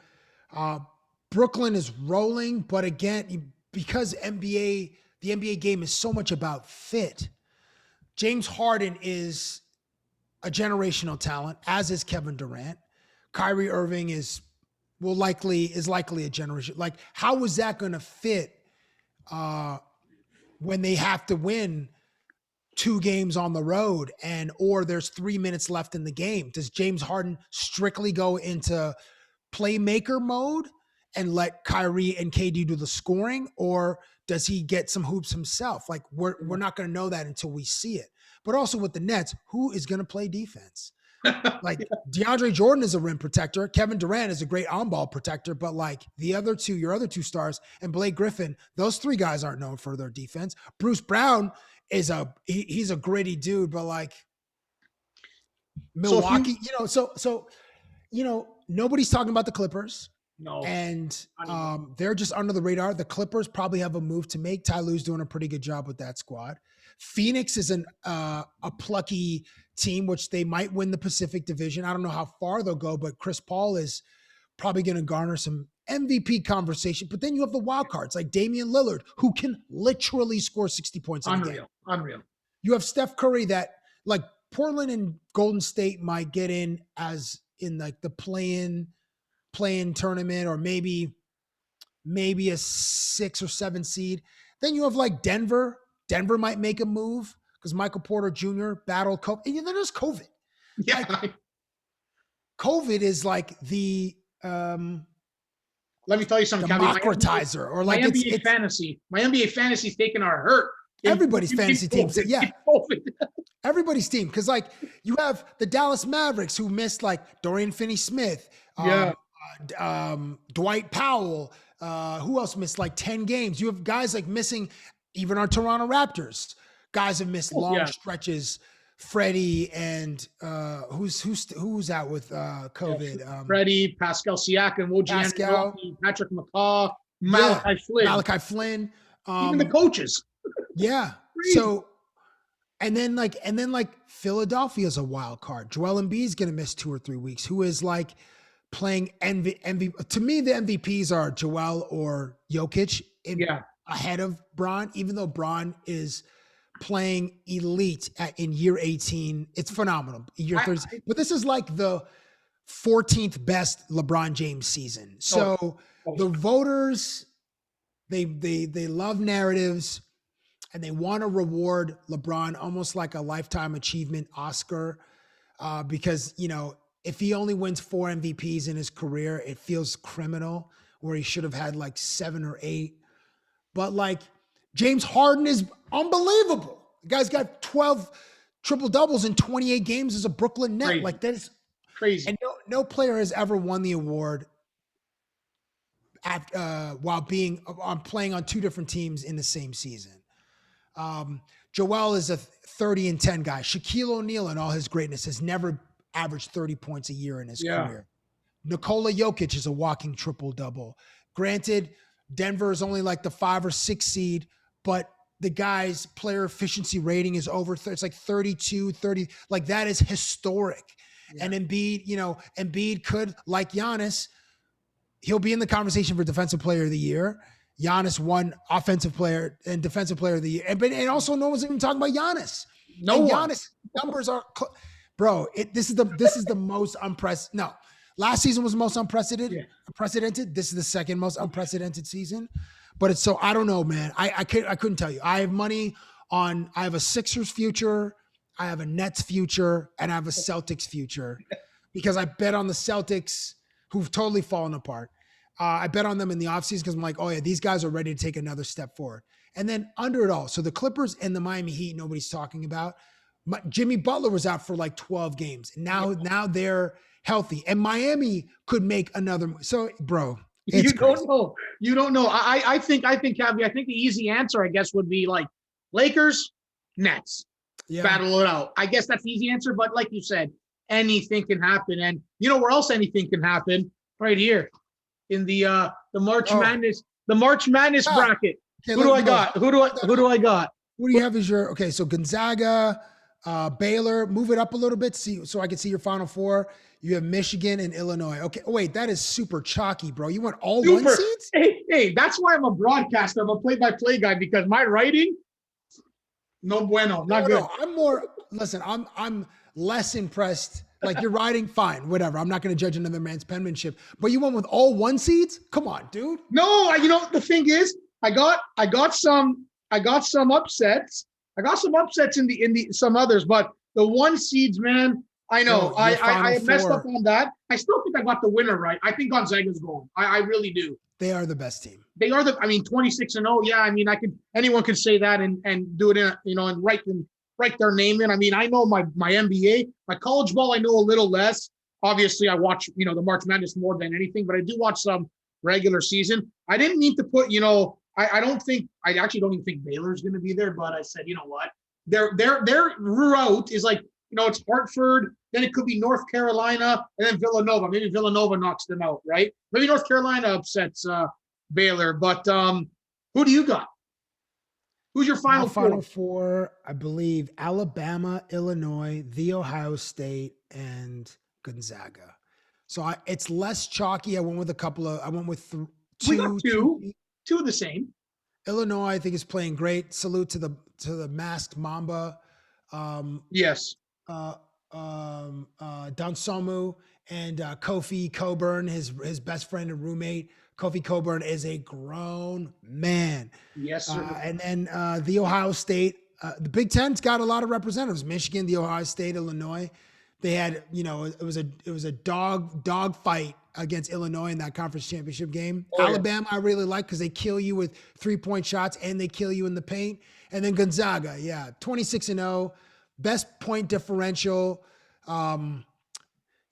Brooklyn is rolling, but again, because the NBA game is so much about fit, James Harden is a generational talent, as is Kevin Durant. Kyrie Irving is likely a generation. Like, how is that going to fit when they have to win 2 games on the road or there's 3 minutes left in the game? Does James Harden strictly go into playmaker mode and let Kyrie and KD do the scoring, or does he get some hoops himself? Like, we're not going to know that until we see it. But also with the Nets, who is going to play defense? Like, DeAndre Jordan is a rim protector. Kevin Durant is a great on-ball protector. But your other two stars, and Blake Griffin, those 3 guys aren't known for their defense. Bruce Brown is he's a gritty dude, but Milwaukee, nobody's talking about the Clippers. No. And they're just under the radar. The Clippers probably have a move to make. Ty Lue's doing a pretty good job with that squad. Phoenix is a plucky team, which they might win the Pacific Division. I don't know how far they'll go, but Chris Paul is probably going to garner some MVP conversation. But then you have the wild cards like Damian Lillard, who can literally score 60 points in a game. Unreal. You have Steph Curry that Portland and Golden State might get in as in the play-in tournament, or maybe a 6 or 7 seed. Then you have Denver. Denver might make a move because Michael Porter Jr. battled COVID. And then there's COVID. Yeah. COVID is the let me tell you something, democratizer, or my NBA fantasy. My NBA fantasy's taking a hurt. Everybody's fantasy teams. Yeah. Everybody's team. Because you have the Dallas Mavericks who missed Dorian Finney-Smith. Dwight Powell. Who else missed 10 games? You have guys missing. Even our Toronto Raptors, guys have missed long stretches. Freddie and who's out with COVID? Freddie, Pascal Siakam, Patrick McCaw, Malachi Flynn. Even the coaches. Yeah. So, and then Philadelphia's a wild card. Joel Embiid's going to miss 2 or 3 weeks. Who is playing MVP? To me, the MVPs are Joel or Jokic. Ahead of Bron, even though Bron is playing elite in year 18. It's phenomenal. Year 30. But this is the 14th best LeBron James season. So the voters, they love narratives, and they want to reward LeBron almost like a lifetime achievement Oscar, because, if he only wins 4 MVPs in his career, it feels criminal, where he should have had 7 or 8. But James Harden is unbelievable. The guy's got 12 triple doubles in 28 games as a Brooklyn Net. Crazy. That is crazy. And no player has ever won the award while playing on 2 different teams in the same season. Joel is a 30-10 guy. Shaquille O'Neal, in all his greatness, has never averaged 30 points a year in his career. Nikola Jokic is a walking triple-double. Granted, Denver is only the 5 or 6 seed, but the guy's player efficiency rating is over. It's 32, 30. That is historic. Yeah. And Embiid could, like Giannis, he'll be in the conversation for Defensive Player of the Year. Giannis won Offensive Player and Defensive Player of the Year. And also no one's even talking about Giannis. Giannis numbers are, bro, this is the most unprecedented. No. Last season was the most unprecedented. This is the second most unprecedented season. But it's so I don't know, man. I couldn't tell you. I have a Sixers future, I have a Nets future, and I have a Celtics future because I bet on the Celtics who've totally fallen apart. I bet on them in the offseason because I'm like, oh yeah, these guys are ready to take another step forward. And then under it all, so the Clippers and the Miami Heat, nobody's talking about. Jimmy Butler was out for like 12 games. Now they're healthy, and Miami could make another. So, bro, it's You don't know. You don't know. I think, Cabbie, I think the easy answer, I guess, would be like Lakers, Nets, battle it out. I guess that's the easy answer. But like you said, anything can happen. And you know where else anything can happen? Right here in the March Madness, bracket. Okay, Who do I got? Who do I got? What do you have as your okay? So Gonzaga, Baylor, move it up a little bit, so I can see your Final Four. You have Michigan and Illinois. Okay, wait, that is super chalky, bro. You want all one seeds? Hey, that's why I'm a broadcaster. I'm a play-by-play guy because my writing, no bueno, not good. No, I'm less impressed. Like you're writing, fine, whatever. I'm not going to judge another man's penmanship. But you went with all one seeds? Come on, dude. No, you know the thing is, I got some upsets. I got some upsets in the some others, but the one seeds, man, I know. I messed up on that. I still think I got the winner right. I think Gonzaga's going. I really do. They are the best team. They are 26-0. Yeah, I mean, anyone could say that and do it in and write their name in. I mean, I know my NBA, my college ball, I know a little less. Obviously, I watch, the March Madness more than anything, but I do watch some regular season. I didn't mean to put, I actually don't even think Baylor's going to be there, but I said, you know what? Their route is like, it's Hartford, then it could be North Carolina, and then Villanova. Maybe Villanova knocks them out, right? Maybe North Carolina upsets Baylor, but who do you got? Who's your final four? Final four, I believe Alabama, Illinois, The Ohio State, and Gonzaga. So it's less chalky. I went with two. We got two of the same. Illinois, I think, is playing great. Salute to the masked Mamba. Yes. Dansomu and Kofi Coburn, his best friend and roommate. Kofi Coburn is a grown man. Yes, sir. And then the Ohio State, the Big Ten's got a lot of representatives. Michigan, the Ohio State, Illinois. They had, it was a dog fight against Illinois in that conference championship game. Alabama, I really like because they kill you with 3-point shots and they kill you in the paint. And then Gonzaga, 26-0, best point differential.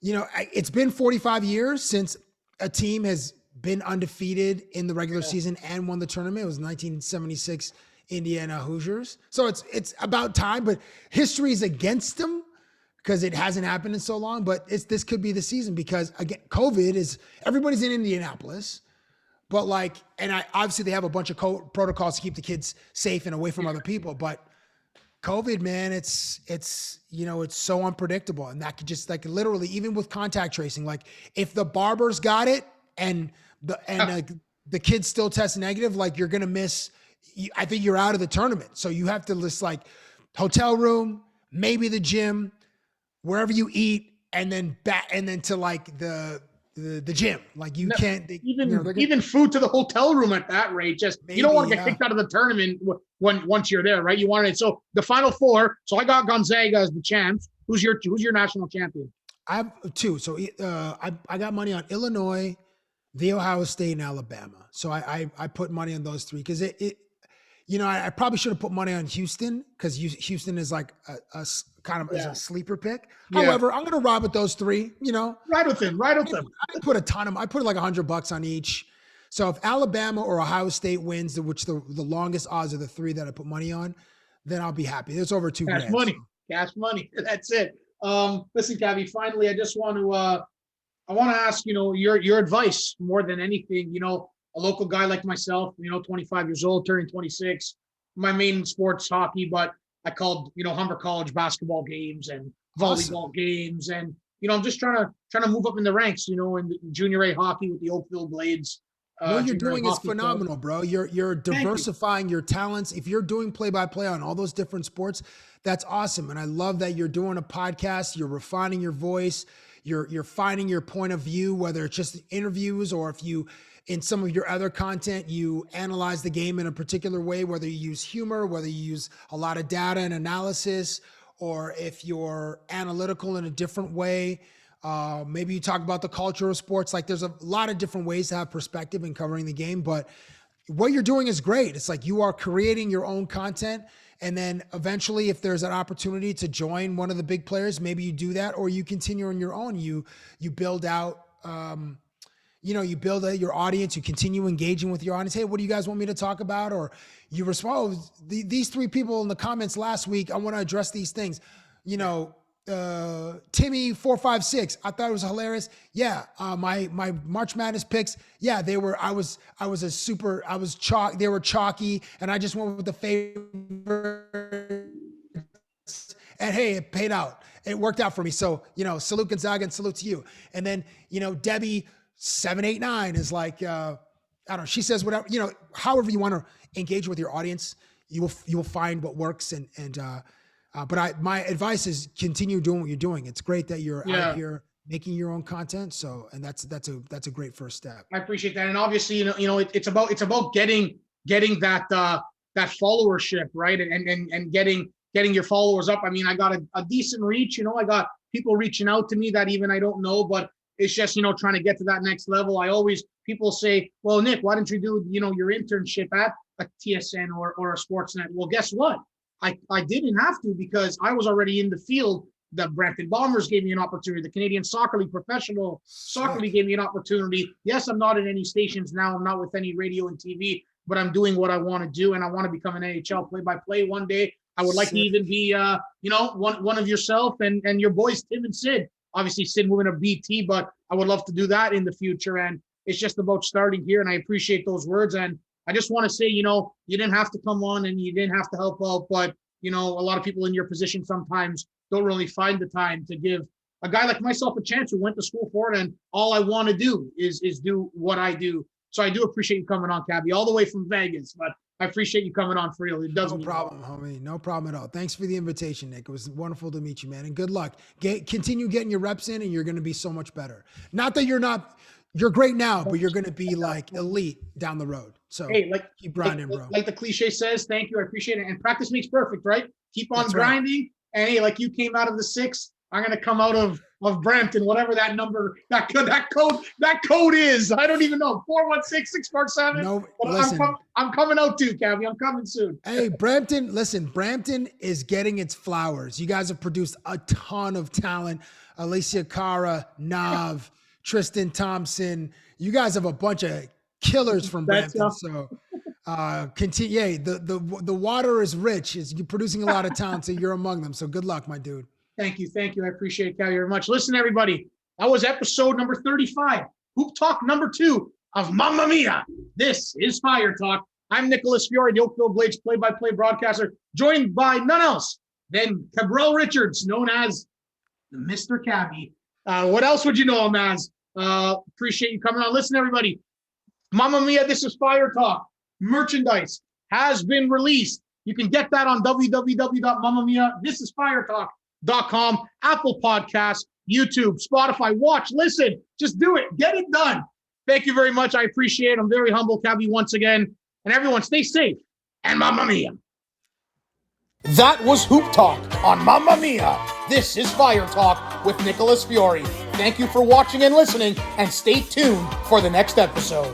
It's been 45 years since a team has been undefeated in the regular season and won the tournament. It was 1976 Indiana Hoosiers. So it's about time, but history is against them because it hasn't happened in so long. But this could be the season because again, COVID is everybody's in Indianapolis, but obviously they have a bunch of protocols to keep the kids safe and away from other people. But COVID, man, it's so unpredictable, and that could just literally even with contact tracing, if the barbers got it and the kids still test negative, you're gonna miss. I think you're out of the tournament. So you have to list hotel room, maybe the gym, wherever you eat, and then to the gym. Can't even food to the hotel room at that rate. You don't want to get kicked out of the tournament once you're there, right? You want it. So the Final Four. So I got Gonzaga as the champs. Who's your national champion? I have two. So I got money on Illinois, the Ohio State, and Alabama. So I put money on those three because I probably should have put money on Houston because Houston is a kind of is a sleeper pick. Yeah. However, I'm going to ride with those three. Ride with them. I put $100 on each. So if Alabama or Ohio State wins, which the longest odds are the three that I put money on, then I'll be happy. It's over $2 grand. Cash money. That's it. Listen, Cabbie, finally, I just want to ask, your advice more than anything. A local guy like myself, 25 years old, turning 26. My main sport's hockey, but I called, Humber College basketball games and volleyball games, and I'm just trying to move up in the ranks, in the junior A hockey with the Oakville Blades. What you're doing is phenomenal, bro. You're diversifying your talents. If you're doing play-by-play on all those different sports, that's awesome. And I love that you're doing a podcast. You're refining your voice. You're finding your point of view, whether it's just interviews or if you in some of your other content, you analyze the game in a particular way, whether you use humor, whether you use a lot of data and analysis, or if you're analytical in a different way. Maybe you talk about the culture of sports. Like there's a lot of different ways to have perspective in covering the game, but what you're doing is great. It's like you are creating your own content. And then eventually, if there's an opportunity to join one of the big players, maybe you do that, or you continue on your own. You build out, you build out your audience. You continue engaging with your audience. Hey, what do you guys want me to talk about? Or you respond, these 3 people in the comments last week, I want to address these things. Timmy 456, I thought it was hilarious. Yeah, my March Madness picks, yeah, they were they were chalky, and I just went with the favorite. And hey, it paid out. It worked out for me. So, salute Gonzaga and salute to you. And then, Debbie 789 is like, I don't know, she says whatever, however you want to engage with your audience, you will find what works. But my advice is continue doing what you're doing. It's great that you're out here making your own content. So, and that's a great first step. I appreciate that. And obviously, it's about getting that followership, right? And getting your followers up. I mean, I got a decent reach, I got people reaching out to me that even I don't know, but it's just, trying to get to that next level. People say, well, Nick, why don't you do, your internship at a TSN or a Sportsnet? Well, guess what? I didn't have to, because I was already in the field. The Brampton Bombers gave me an opportunity. The Canadian Soccer League, Professional Soccer League, gave me an opportunity. Yes, I'm not in any stations now. I'm not with any radio and TV, but I'm doing what I want to do, and I want to become an NHL play-by-play one day. I would like to even be, one of yourself and your boys, Tim and Sid. Obviously, Sid moving to BT, but I would love to do that in the future. And it's just about starting here, and I appreciate those words. And I just want to say, you didn't have to come on and you didn't have to help out, but, a lot of people in your position sometimes don't really find the time to give a guy like myself a chance who went to school for it. And all I want to do is do what I do. So I do appreciate you coming on, Cabbie, all the way from Vegas, but I appreciate you coming on for real. It doesn't. No problem, homie. No problem at all. Thanks for the invitation, Nick. It was wonderful to meet you, man. And good luck. Continue getting your reps in, and you're going to be so much better. Not that you're great now, but you're going to be like elite down the road. So hey, keep grinding, bro. Like the cliche says, thank you. I appreciate it. And practice makes perfect, right? Keep on grinding. Right. And hey, like you came out of the 6, I'm going to come out of Brampton, whatever that number, that code is. I don't even know. 416-647. No, listen. I'm coming out too, Cabbie. I'm coming soon. Hey, Brampton, listen, Brampton is getting its flowers. You guys have produced a ton of talent. Alicia Cara, Nav, Tristan Thompson. You guys have a bunch of killers from Brampton. So continue. Yeah, the water is rich. You're producing a lot of talent, so you're among them. So good luck, my dude. Thank you. I appreciate it, Cabbie, very much. Listen, everybody, that was episode number 35, Hoop Talk number 2 of Mamma Mia. This is Fire Talk. I'm Nicholas Fiore, the Oakville Blades play-by-play broadcaster, joined by none else than Cabral Richards, known as Mr. Cabbie. What else would you know him as? Appreciate you coming on. Listen, everybody, Mamma Mia, this is Fire Talk. Merchandise has been released. You can get that on www.mammamiathisisfiretalk.com, Apple Podcasts, YouTube, Spotify. Watch, listen, just do it. Get it done. Thank you very much. I appreciate it. I'm very humble, Cabbie, once again. And everyone, stay safe. And Mamma Mia. That was Hoop Talk on Mamma Mia. This is Fire Talk with Nicholas Fiore. Thank you for watching and listening, and stay tuned for the next episode.